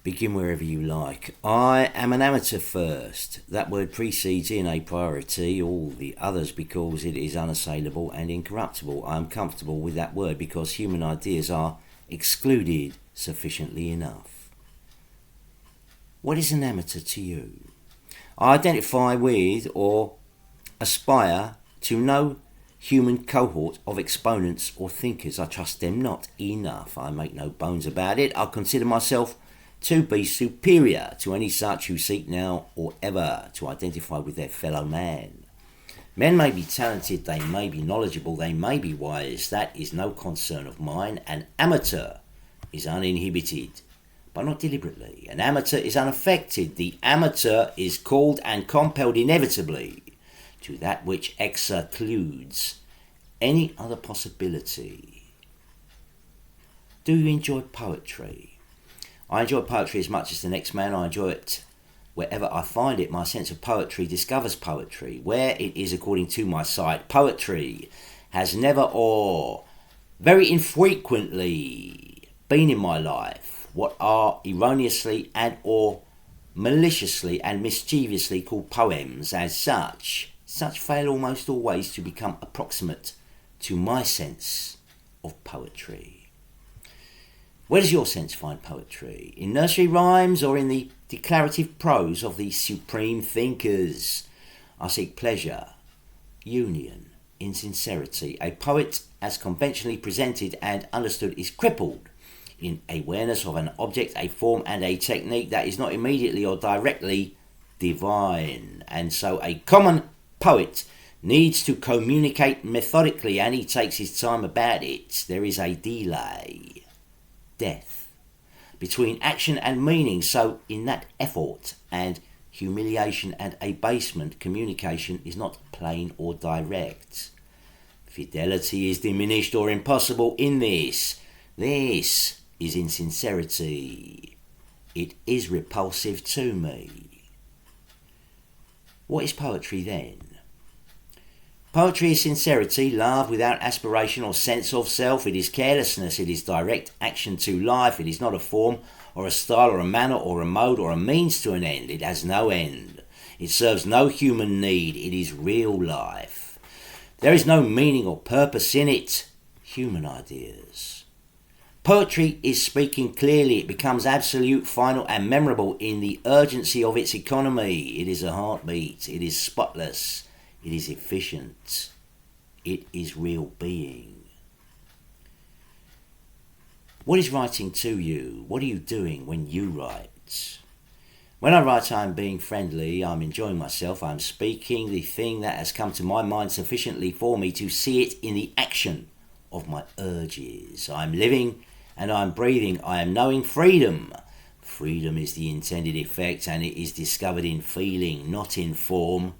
Begin wherever you like. I am an amateur first. That word precedes in a priority all the others because it is unassailable and incorruptible. I am comfortable with that word because human ideas are excluded sufficiently enough. What is an amateur to you? I identify with or aspire to no human cohort of exponents or thinkers. I trust them not enough. I make no bones about it. I consider myself to be superior to any such who seek now or ever to identify with their fellow man. Men may be talented, they may be knowledgeable, they may be wise. That is no concern of mine. An amateur is uninhibited, but not deliberately. An amateur is unaffected. The amateur is called and compelled inevitably to that which excludes any other possibility. Do you enjoy poetry? I enjoy poetry as much as the next man. I enjoy it wherever I find it. My sense of poetry discovers poetry. Where it is according to my sight, poetry has never or very infrequently been in my life what are erroneously and or maliciously and mischievously called poems. As such fail almost always to become approximate to my sense of poetry. Where does your sense find poetry? In nursery rhymes or in the declarative prose of the supreme thinkers? I seek pleasure, union, insincerity. A poet, as conventionally presented and understood, is crippled in awareness of an object, a form and a technique that is not immediately or directly divine. And so a common poet needs to communicate methodically, and he takes his time about it. There is a delay, death, between action and meaning. So in that effort and humiliation and abasement, communication is not plain or direct. Fidelity is diminished or impossible in this. This is insincerity. It is repulsive to me. What is poetry then? Poetry is sincerity, love without aspiration or sense of self. It is carelessness, it is direct action to life. It is not a form or a style or a manner or a mode or a means to an end. It has no end. It serves no human need. It is real life. There is no meaning or purpose in it. Human ideas. Poetry is speaking clearly. It becomes absolute, final and memorable in the urgency of its economy. It is a heartbeat. It is spotless. It is efficient. It is real being. What is writing to you? What are you doing when you write? When I write, I am being friendly. I'm enjoying myself. I'm speaking the thing that has come to my mind sufficiently for me to see it in the action of my urges. I'm living and I'm breathing. I am knowing freedom. Freedom is the intended effect, and it is discovered in feeling, not in form.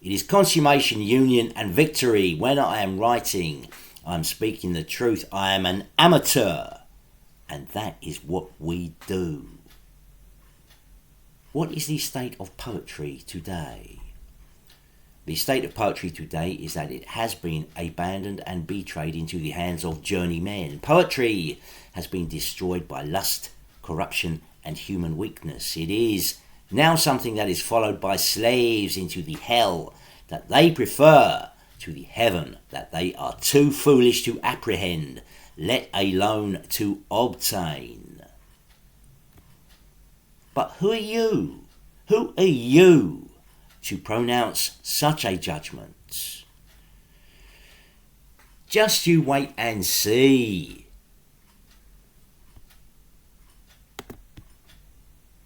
It is consummation, union and victory. When I am writing, I am speaking the truth. I am an amateur, and that is what we do. What is the state of poetry today? The state of poetry today is that it has been abandoned and betrayed into the hands of journeymen. Poetry has been destroyed by lust, corruption and human weakness. It is now something that is followed by slaves into the hell that they prefer to the heaven that they are too foolish to apprehend, let alone to obtain. But who are you? Who are you to pronounce such a judgment? Just you wait and see.